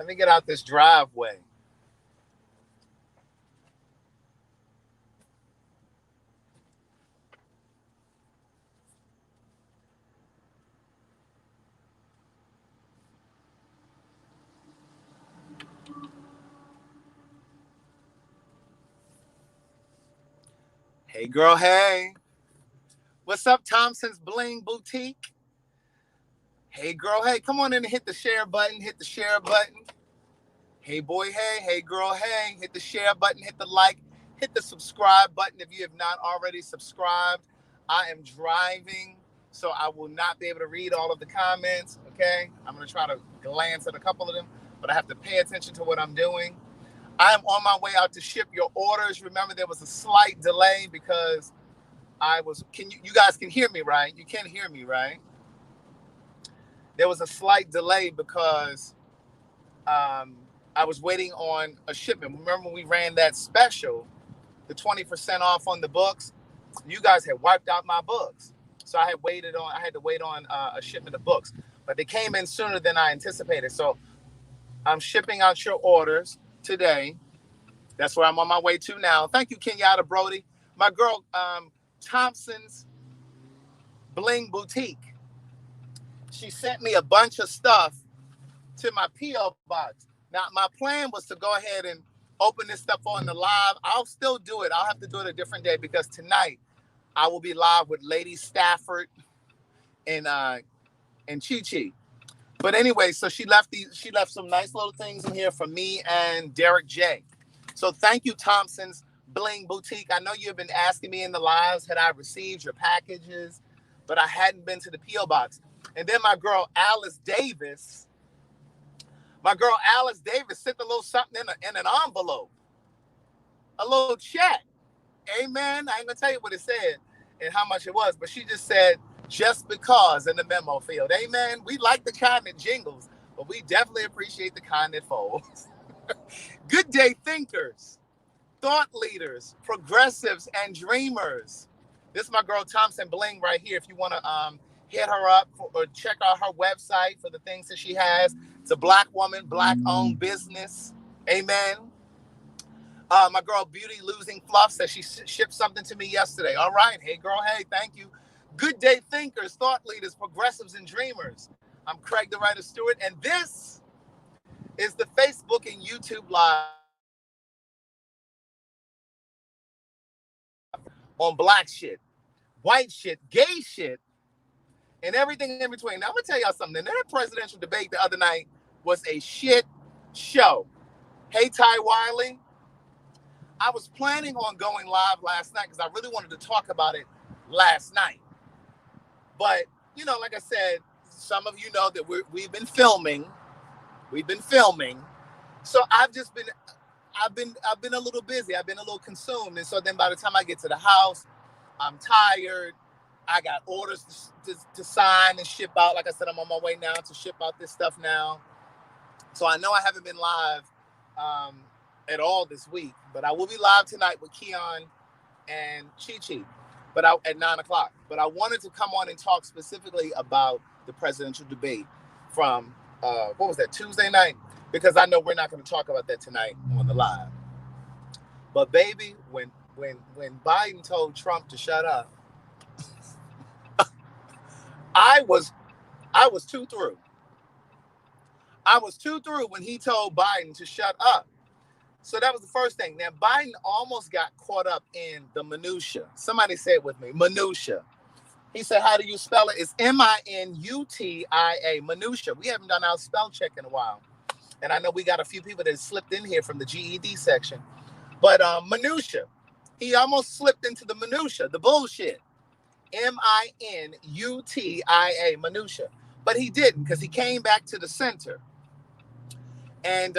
Let me get out this driveway. Hey, girl, hey. What's up, Thompson's Bling Boutique? Hey, girl, hey. Come on in and hit the share button. Hit the share button. Hey, boy, hey. Hey, girl, hey. Hit the share button. Hit the like. Hit the subscribe button if you have not already subscribed. I am driving, so I will not be able to read all of the comments, okay? I'm going to try to glance at a couple of them, but I have to pay attention to what I'm doing. I am on my way out to ship your orders. Remember, there was a slight delay because you guys can hear me, right? You can hear me, right? There was a slight delay because I was waiting on a shipment. Remember when we ran that special, the 20% off on the books? You guys had wiped out my books. So I had to wait on a shipment of books, but they came in sooner than I anticipated. So I'm shipping out your orders today. That's where I'm on my way to now. Thank you, Kenyatta Brody. My girl, Thompson's Bling Boutique. She sent me a bunch of stuff to my P.O. box. Now, my plan was to go ahead and open this stuff on the live. I'll still do it. I'll have to do it a different day because tonight I will be live with Lady Stafford and Chi Chi. But anyway, so she left some nice little things in here for me and Derek J. So thank you, Thompson's Bling Boutique. I know you've been asking me in the lives, had I received your packages, but I hadn't been to the P.O. box. And then my girl Alice Davis sent a little something in an envelope, a little check. Amen. I ain't gonna tell you what it said and how much it was, but she just said, just because in the memo field. Amen. We like the kind that jingles, but we definitely appreciate the kind that folds. Good day, thinkers, thought leaders, progressives, and dreamers. This is my girl Thompson Bling right here. If you want to hit her up or check out her website for the things that she has. It's a Black woman, Black-owned business. Amen. My girl Beauty Losing Fluff says she shipped something to me yesterday. All right. Hey, girl. Hey, thank you. Good day, thinkers, thought leaders, progressives, and dreamers. I'm Craig the Writer Stewart, and this is the Facebook and YouTube Live on black shit, white shit, gay shit, and everything in between. Now, I'm going to tell y'all something. That presidential debate the other night was a shit show. Hey, Ty Wiley. I was planning on going live last night because I really wanted to talk about it last night. But, like I said, some of you know that we've been filming. So I've been a little busy. I've been a little consumed. And so then by the time I get to the house, I'm tired. I got orders to sign and ship out. Like I said, I'm on my way now to ship out this stuff now. So I know I haven't been live at all this week, but I will be live tonight with Keon and Chi Chi, at 9:00. But I wanted to come on and talk specifically about the presidential debate from what was that, Tuesday night? Because I know we're not going to talk about that tonight on the live. But baby, when Biden told Trump to shut up, I was too through. I was too through when he told Biden to shut up. So that was the first thing. Now, Biden almost got caught up in the minutia. Somebody say it with me, minutia. He said, how do you spell it? It's M-I-N-U-T-I-A, minutia. We haven't done our spell check in a while. And I know we got a few people that slipped in here from the GED section. But minutia. He almost slipped into the minutia, the bullshit. M-I-N-U-T-I-A, minutia. But he didn't, because he came back to the center. And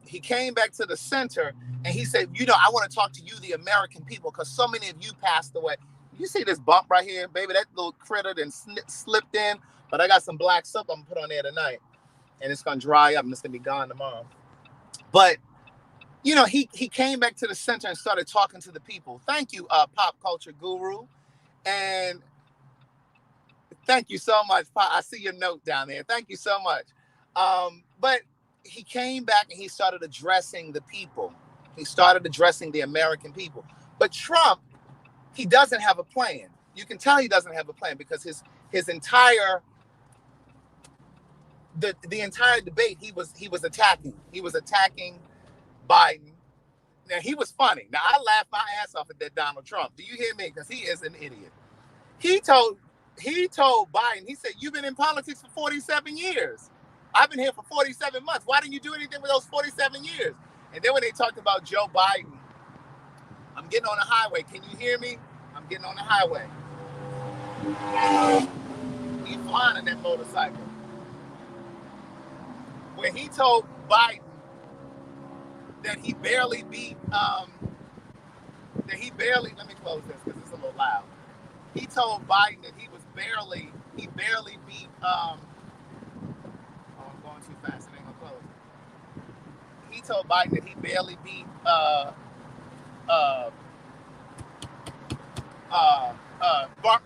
he came back to the center and he said, I want to talk to you, the American people, because so many of you passed away. You see this bump right here, baby? That little critter then slipped in. But I got some black soap I'm going to put on there tonight. And it's going to dry up and it's going to be gone tomorrow. But, he came back to the center and started talking to the people. Thank you, Pop Culture Guru. And thank you so much, Pop. I see your note down there. Thank you so much. But he came back and he started addressing the people. He started addressing the American people. But Trump, he doesn't have a plan. You can tell he doesn't have a plan because his entire the entire debate he was attacking. He was attacking Biden. Now he was funny. Now I laughed my ass off at that Donald Trump. Do you hear me? Because he is an idiot. He told Biden, he said, "You've been in politics for 47 years. I've been here for 47 months. Why didn't you do anything with those 47 years?" And then when they talked about Joe Biden, I'm getting on the highway. Can you hear me? I'm getting on the highway. He's flying in that motorcycle. When he told Biden that he barely beat, let me close this because it's a little loud. He told Biden that he barely beat, oh, I'm going too fast, it ain't gonna close. He told Biden that he barely beat,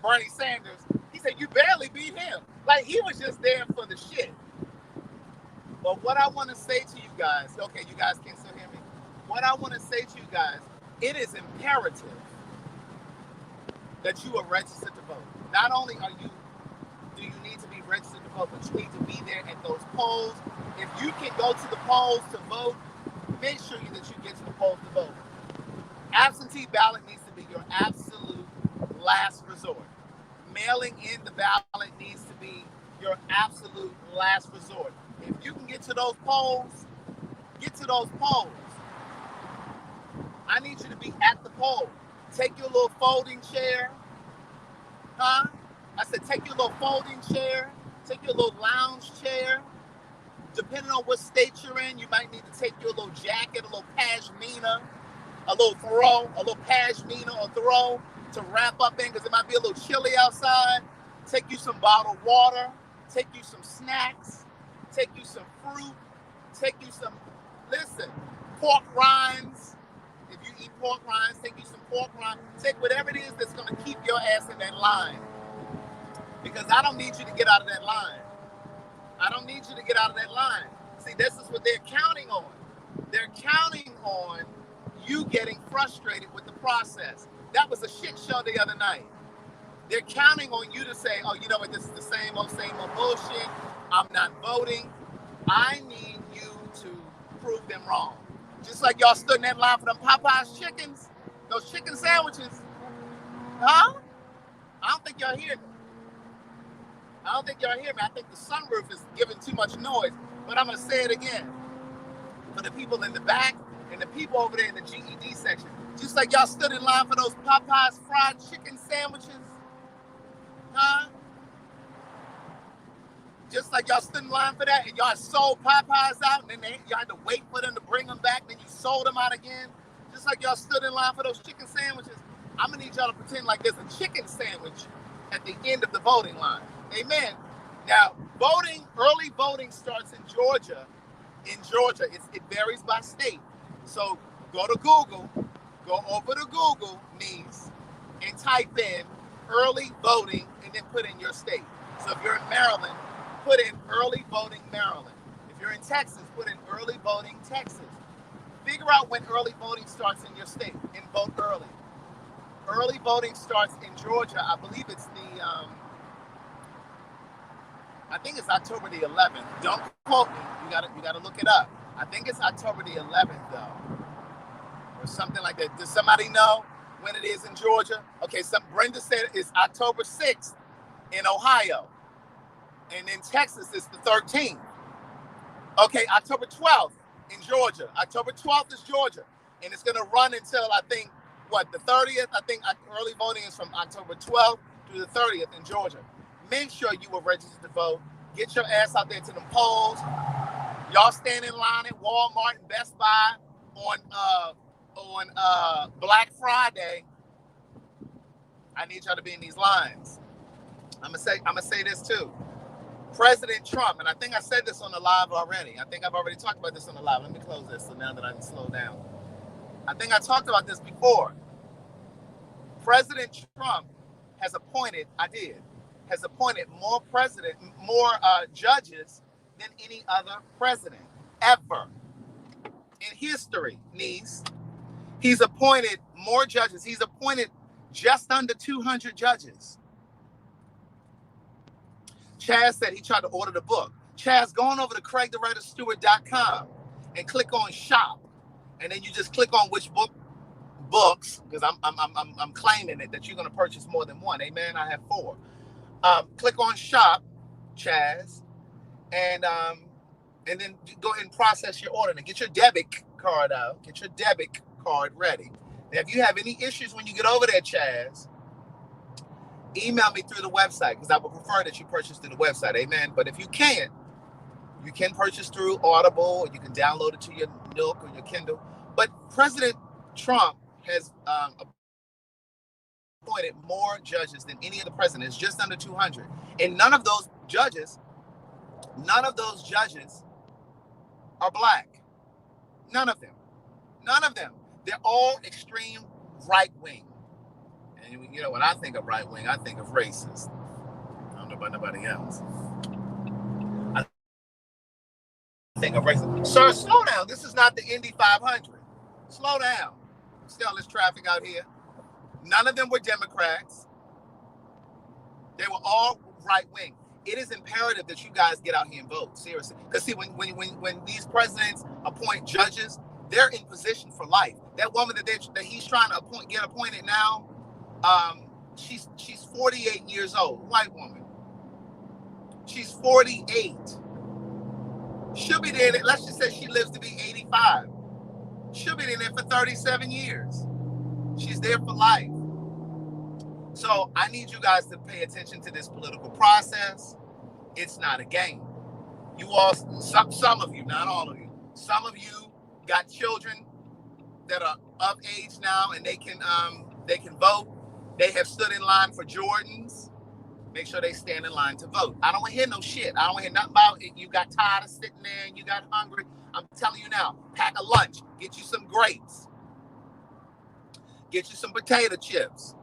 Bernie Sanders. He said, "You barely beat him." Like, he was just there for the shit. But what I want to say to you guys, okay, you guys can still hear me? What I want to say to you guys, it is imperative that you are registered to vote. Not only do you need to be registered to vote, but you need to be there at those polls. If you can go to the polls to vote, make sure that you get to the polls to vote. Absentee ballot needs to be your absolute last resort. Mailing in the ballot needs to be your absolute last resort. If you can get to those polls, get to those polls. I need you to be at the poll. Take your little folding chair. Huh? I said take your little folding chair. Take your little lounge chair. Depending on what state you're in, you might need to take your little jacket, a little pashmina, a little pashmina or throw to wrap up in because it might be a little chilly outside. Take you some bottled water. Take you some snacks. Take you some fruit. Take you some, pork rinds. If you eat pork rinds, take you some pork rinds. Take whatever it is that's going to keep your ass in that line. Because I don't need you to get out of that line. I don't need you to get out of that line. See, this is what they're counting on. They're counting on you getting frustrated with the process. That was a shit show the other night. They're counting on you to say, "Oh, you know what, this is the same old bullshit. I'm not voting." I need you to prove them wrong. Just like y'all stood in that line for them Popeyes chickens, those chicken sandwiches. Huh? I don't think y'all hear me. I think the sunroof is giving too much noise, but I'm going to say it again. For the people in the back and the people over there in the GED section, just like y'all stood in line for those Popeyes fried chicken sandwiches. Huh? Just like y'all stood in line for that and y'all sold Popeyes out and then y'all had to wait for them to bring them back, then you sold them out again. Just like y'all stood in line for those chicken sandwiches, I'm going to need y'all to pretend like there's a chicken sandwich at the end of the voting line. Amen. Now, early voting starts in Georgia. It varies by state. So go to Google, go over to Google, niece, and type in early voting and then put in your state. So if you're in Maryland, put in early voting Maryland. If you're in Texas, put in early voting Texas. Figure out when early voting starts in your state and vote early. Early voting starts in Georgia. I believe it's I think it's October the 11th. Don't quote me. You gotta look it up. I think it's October the 11th though, or something like that. Does somebody know when it is in Georgia? Okay, Brenda said it's October 6th in Ohio, and in Texas it's the 13th. Okay, October 12th in Georgia. October 12th is Georgia, and it's gonna run until I think the 30th. I think early voting is from October 12th through the 30th in Georgia. Make sure you are registered to vote. Get your ass out there to the polls. Y'all stand in line at Walmart and Best Buy on Black Friday. I need y'all to be in these lines. I'm gonna say this too. President Trump, and I think I said this on the live already. I think I've already talked about this on the live. Let me close this so now that I can slow down. I think I talked about this before. President Trump has appointed more judges than any other president. ever in history, niece. He's appointed more judges. He's appointed just under 200 judges. Chaz said he tried to order the book. Chaz, go on over to CraigTheWriterStewart.com and click on shop. And then you just click on which books, because I'm claiming it that you're going to purchase more than one. Amen. I have 4. Click on shop, Chaz, and then go ahead and process your order and get your debit card out. Get your debit card ready. Now, if you have any issues when you get over there, Chaz, email me through the website, because I would prefer that you purchase through the website. Amen. But if you can't, you can purchase through Audible, or you can download it to your Nook or your Kindle. But President Trump has appointed more judges than any of the presidents, just under 200. And none of those judges are black. None of them. They're all extreme right wing. And you know, when I think of right wing, I think of racist. I don't know about nobody else. I think of racist. Sir, slow down. This is not the Indy 500. Slow down. See all this traffic out here. None of them were Democrats. They were all right wing. It is imperative that you guys get out here and vote, seriously. Because see, when these presidents appoint judges, they're in position for life. That woman that he's trying to get appointed now, she's 48 years old, white woman. She's 48. She'll be there. Let's just say she lives to be 85. She'll be there for 37 years. She's there for life. So I need you guys to pay attention to this political process. It's not a game. You all, some of you, not all of you, some of you got children that are of age now, and they can vote. They have stood in line for Jordans. Make sure they stand in line to vote. I don't want to hear no shit. I don't want to hear nothing about it. You got tired of sitting there and you got hungry. I'm telling you now, pack a lunch. Get you some grapes. Get you some potato chips.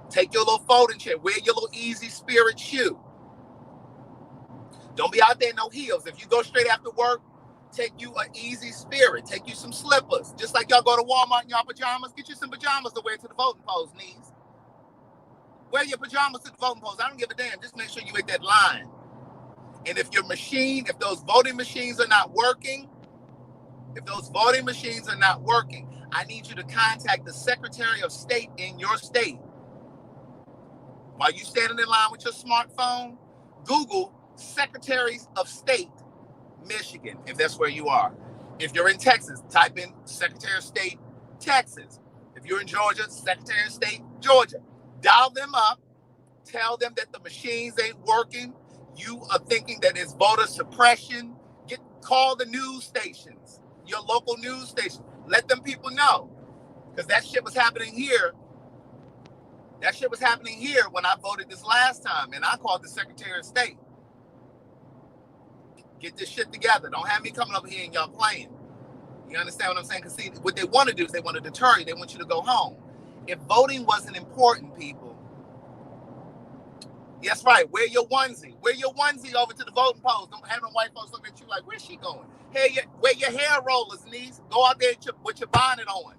Take your little folding chair. Wear your little Easy Spirit shoe. Don't be out there in no heels. If you go straight after work, take you an Easy Spirit. Take you some slippers. Just like y'all go to Walmart in y'all pajamas, get you some pajamas to wear to the voting polls, knees. Wear your pajamas to the voting polls. I don't give a damn. Just make sure you hit that line. And if if those voting machines are not working, I need you to contact the Secretary of State in your state. While you're standing in line with your smartphone, Google Secretaries of State, Michigan, if that's where you are. If you're in Texas, type in Secretary of State, Texas. If you're in Georgia, Secretary of State, Georgia. Dial them up. Tell them that the machines ain't working. You are thinking that it's voter suppression. Call the news stations, your local news station. Let them people know. Because that shit was happening here. That shit was happening here when I voted this last time, and I called the Secretary of State. Get this shit together. Don't have me coming over here and y'all playing. You understand what I'm saying? Because see, what they want to do is they want to deter you. They want you to go home. If voting wasn't important, people, that's right, wear your onesie. Wear your onesie over to the voting polls. Don't have no white folks looking at you like, where's she going? Hey, wear your hair rollers, niece. Go out there with your bonnet on.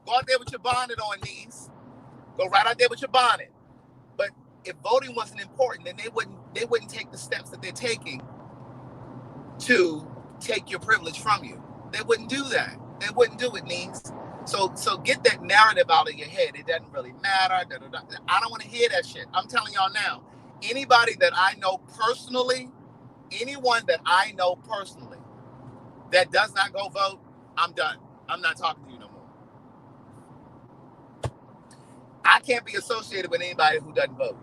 Go out there with your bonnet on, niece. Go right out there with your bonnet. But if voting wasn't important, then they wouldn't take the steps that they're taking to take your privilege from you. They wouldn't do that. They wouldn't do it, niece. So get that narrative out of your head. It doesn't really matter. I don't want to hear that shit. I'm telling y'all now, anybody that I know personally, anyone that I know personally that does not go vote, I'm done. I'm not talking to you no more. I can't be associated with anybody who doesn't vote.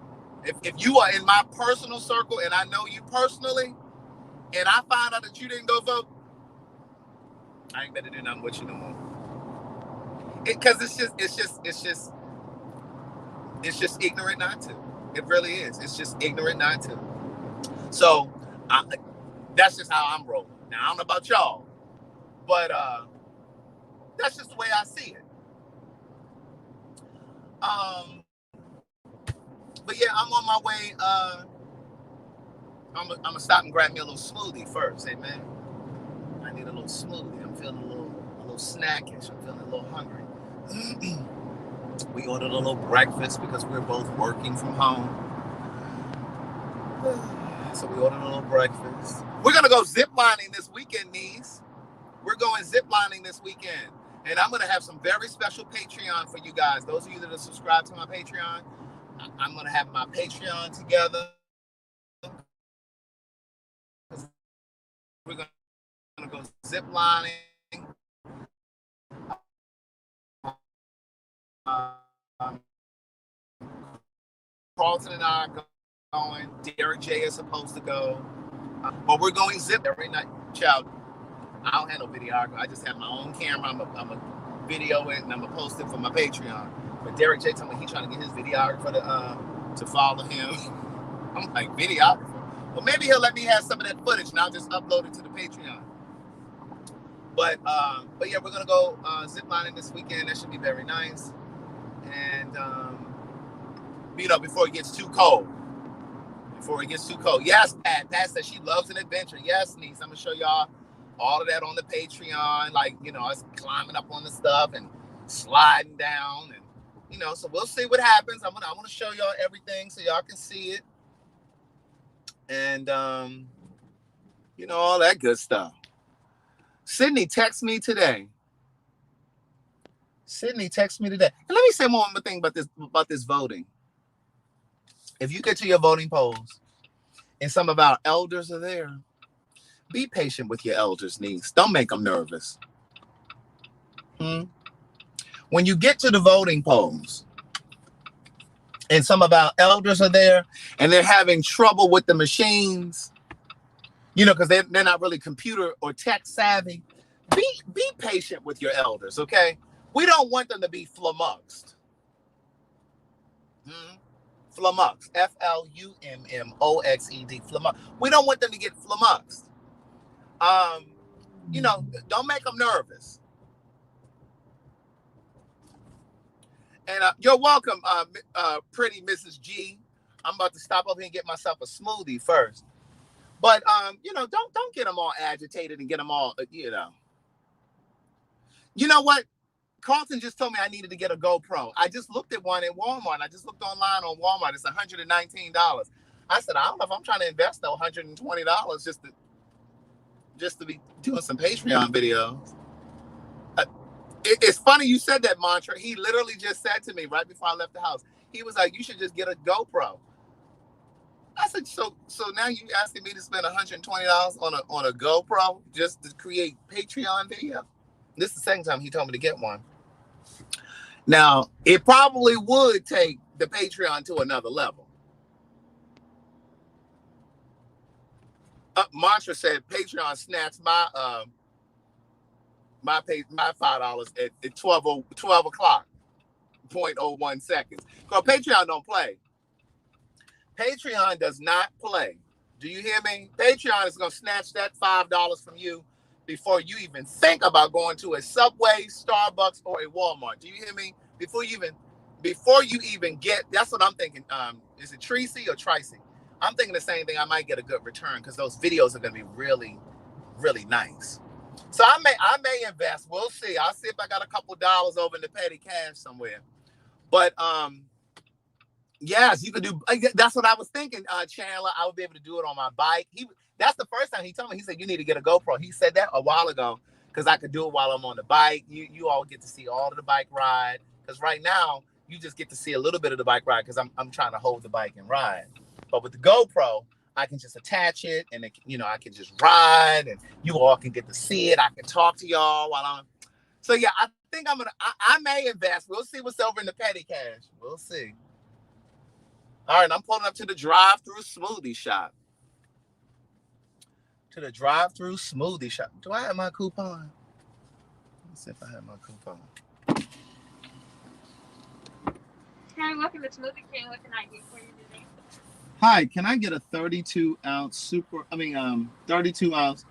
If you are in my personal circle and I know you personally, and I find out that you didn't go vote, I ain't better do nothing with you no more. Because it's just ignorant not to. It really is. It's just ignorant not to. So that's just how I'm rolling. Now I don't know about y'all, but that's just the way I see it. But yeah, I'm on my way. I'm gonna stop and grab me a little smoothie first, amen. I need a little smoothie. I'm feeling a little snackish. I'm feeling a little hungry. We ordered a little breakfast because we're both working from home. So we ordered a little breakfast. We're gonna go zip lining this weekend, niece. We're going zip lining this weekend. And I'm gonna have some very special Patreon for you guys. Those of you that are subscribed to my Patreon, I'm gonna have my Patreon together. We're gonna go zip lining. Carlton and I are going. Derek J is supposed to go. But we're going zip every night. Child, I don't have no videographer. I just have my own camera. I'm a video it and I'm gonna post it for my Patreon. But Derek J told me he's trying to get his videographer to follow him. I'm like, videographer? Well, maybe he'll let me have some of that footage and I'll just upload it to the Patreon. But yeah, we're gonna go zip lining this weekend. That should be very nice. And before it gets too cold. Yes, Pat. Pat said she loves an adventure. Yes, niece. I'm gonna show y'all all of that on the Patreon. Like, us climbing up on the stuff and sliding down, and so we'll see what happens. I want to show y'all everything so y'all can see it, and all that good stuff. Sydney texted me today. And let me say one more thing about this voting. If you get to your voting polls and some of our elders are there, be patient with your elders, niece. Don't make them nervous. When you get to the voting polls and some of our elders are there and they're having trouble with the machines, because they're not really computer or tech savvy, be patient with your elders, okay? We don't want them to be flummoxed. Flummoxed. Flummoxed. Flummoxed. We don't want them to get flummoxed. Don't make them nervous. And you're welcome, pretty Mrs. G. I'm about to stop over here and get myself a smoothie first. But don't get them all agitated and get them all, You know what? Carlton just told me I needed to get a GoPro. I just looked at one at Walmart. I just looked online on Walmart. It's $119. I said, I don't know if I'm trying to invest though $120 just to be doing some Patreon videos. It's funny you said that, Mantra. He literally just said to me right before I left the house. He was like, "You should just get a GoPro." I said, "So now you asking me to spend $120 on a GoPro just to create Patreon video?" This is the second time he told me to get one. Now, it probably would take the Patreon to another level. Mantra said Patreon snatched my $5 at 12 o'clock, 0.01 seconds. Because Patreon don't play. Patreon does not play. Do you hear me? Patreon is going to snatch that $5 from you before you even think about going to a Subway, Starbucks, or a Walmart. Do you hear me? Before you even get, that's what I'm thinking. Is it Tracy or Tracy? I'm thinking the same thing. I might get a good return because those videos are going to be really, really nice. So I may invest. We'll see. I'll see if I got a couple dollars over in the petty cash somewhere. But yes, you could do. That's what I was thinking, Chandler. I would be able to do it on my bike. That's the first time he told me. He said you need to get a GoPro. He said that a while ago because I could do it while I'm on the bike. You all get to see all of the bike ride because right now you just get to see a little bit of the bike ride because I'm trying to hold the bike and ride. But with the GoPro, I can just attach it and I can just ride and you all can get to see it. I can talk to y'all while I'm. So yeah, I think I may invest. We'll see what's over in the petty cash. We'll see. All right, I'm pulling up to the drive-through smoothie shop. Do I have my coupon? Let's see if I have my coupon. Hi, welcome to Smoothie King. What can I get for you today? Hi, can I get a 32-ounce 32-ounce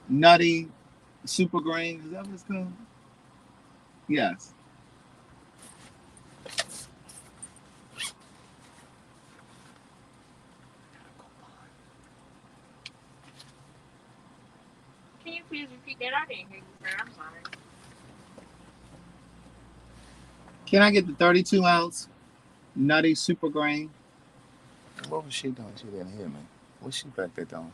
nutty super green? Is that what it's called? Yes. Can you please repeat that? I didn't hear you, sir. I'm sorry. Can I get the 32 ounce Nutty Super Grain? What was she doing? She didn't hear me. What's she back there doing?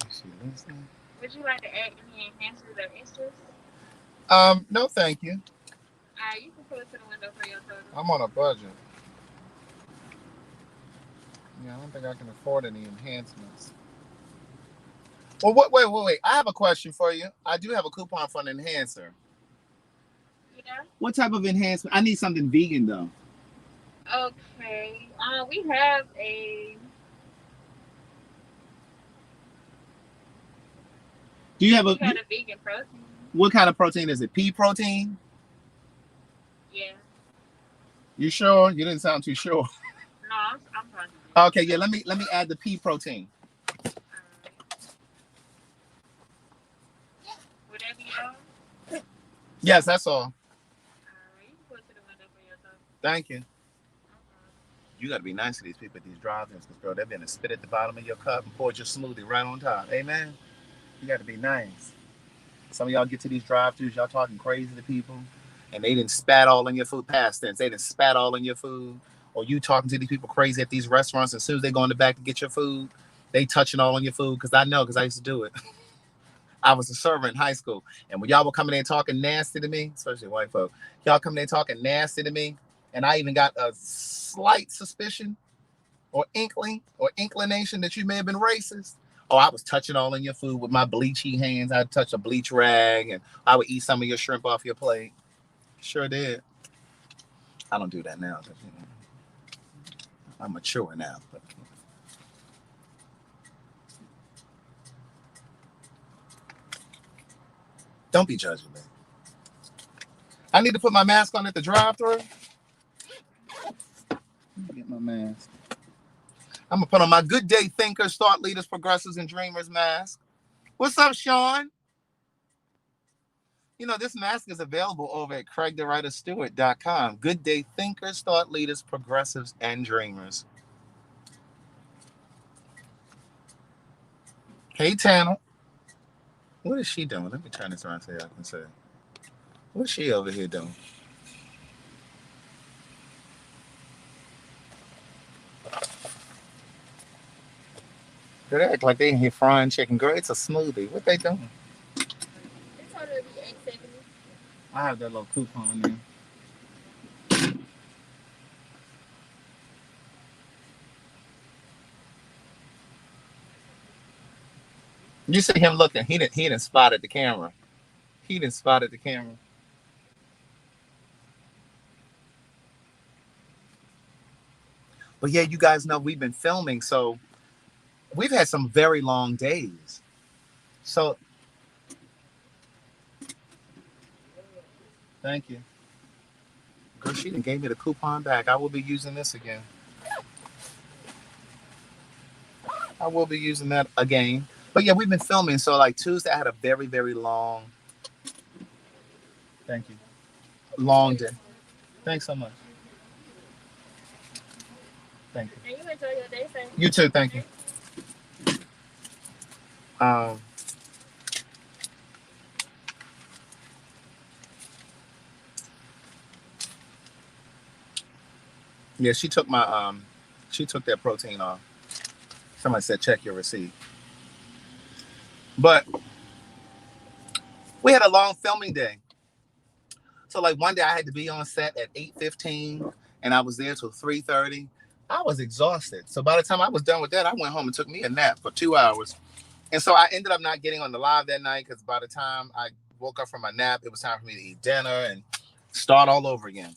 Is she listening? Would you like to add any enhancers or extras? No, thank you. You can pull it to the window for your total. I'm on a budget. Yeah, I don't think I can afford any enhancements. Well, wait. I have a question for you. I do have a coupon for an enhancer. Yeah. What type of enhancement? I need something vegan though. Okay. We have a. Do you have a vegan protein? What kind of protein is it? Pea protein? Yeah. You sure? You didn't sound too sure. No, I'm positive. Okay, yeah. Let me add the pea protein. Would that be all? Yes, that's all. All right, you can go to the window for your total. Thank you. You got to be nice to these people at these drive-ins, because girl, they're gonna spit at the bottom of your cup and pour your smoothie right on top. Amen. You got to be nice. Some of y'all get to these drive-thrus, y'all talking crazy to people, and they didn't spat all in your food. Past tense, they didn't spat all in your food. Or you talking to these people crazy at these restaurants, and as soon as they go in the back to get your food, they touching all on your food. Because I know, because I used to do it. I was a server in high school, and when y'all were coming in talking nasty to me, especially white folk, y'all coming in talking nasty to me, and I even got a slight suspicion or inkling or inclination that you may have been racist. Oh, I was touching all in your food with my bleachy hands. I'd touch a bleach rag, and I would eat some of your shrimp off your plate. Sure did. I don't do that now. I'm mature now. But don't be judging me. I need to put my mask on at the drive-thru. Get my mask. I'm gonna put on my Good Day Thinkers, Thought Leaders, Progressives, and Dreamers mask. What's up, Sean? You know, this mask is available over at CraigTheWriterStewart.com. Good Day Thinkers, Thought Leaders, Progressives, and Dreamers. Hey, Tanner. What is she doing? Let me turn this around so I can say. What's she over here doing? They act like they in here frying chicken. Girl, it's a smoothie. What they doing? It's already $8.70. I have that little coupon there. You see him looking. He didn't spotted the camera. He didn't spotted the camera. But yeah, you guys know we've been filming, so we've had some very long days. So thank you. Girl, she done gave me the coupon back. I will be using this again. I will be using that again. But yeah, we've been filming. So like Tuesday, I had a very, very long. Thank you. Long day. Thanks so much. Thank you. And you enjoy your day, sir. You too. Thank you. Yeah, she took that protein off. Somebody said check your receipt. But we had a long filming day. So like one day I had to be on set at 8:15 and I was there till 3:30. I was exhausted. So by the time I was done with that, I went home and took me a nap for 2 hours. And so I ended up not getting on the live that night because by the time I woke up from my nap, it was time for me to eat dinner and start all over again.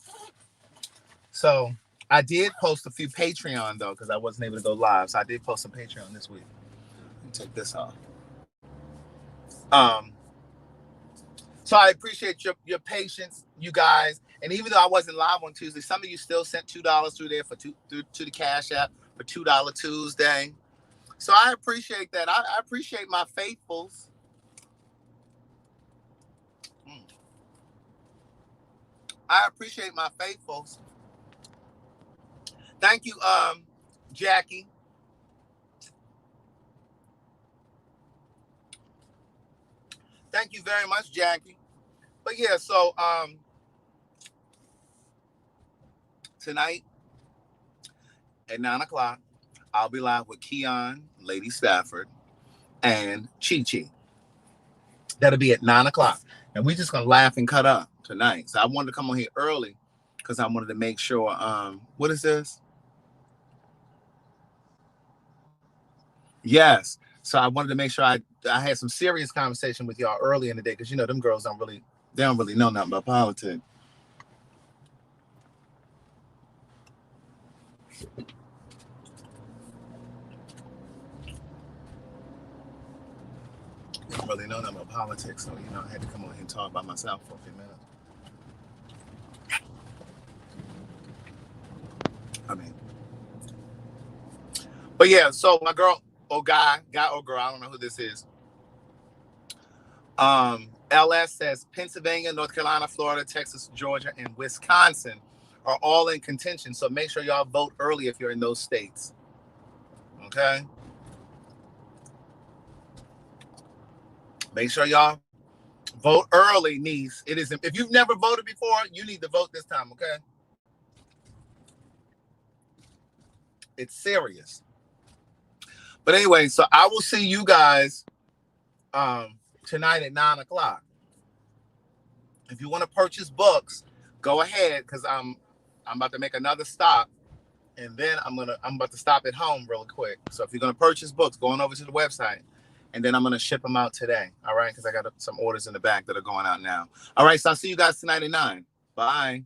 So I did post a few Patreon though, because I wasn't able to go live. So I did post some Patreon this week. Let me take this off. So I appreciate your patience, you guys. And even though I wasn't live on Tuesday, some of you still sent $2 through there to the Cash App for $2 Tuesday. So I appreciate that. I appreciate my faithfuls. I appreciate my faithfuls. Thank you, Jackie. Thank you very much, Jackie. But yeah, so tonight at 9 o'clock, I'll be live with Keon, Lady Stafford, and Chi Chi. That'll be at 9 o'clock. And we're just gonna laugh and cut up tonight. So I wanted to come on here early because I wanted to make sure. What is this? Yes. So I wanted to make sure I had some serious conversation with y'all early in the day because you know them girls don't really know nothing about politics. They don't really know nothing about politics, so you know I had to come on here and talk by myself for a few minutes. I mean, but yeah. So my girl or guy or girl, I don't know who this is. LS says Pennsylvania, North Carolina, Florida, Texas, Georgia, and Wisconsin are all in contention. So make sure y'all vote early if you're in those states. Okay? Make sure y'all vote early, niece. It is if you've never voted before, you need to vote this time, okay? It's serious. But anyway, so I will see you guys tonight at 9 o'clock. If you want to purchase books, go ahead because I'm about to make another stop, and then I'm about to stop at home real quick. So if you're gonna purchase books, going over to the website, and then I'm gonna ship them out today. All right, because I got some orders in the back that are going out now. All right, so I'll see you guys tonight at 9. Bye.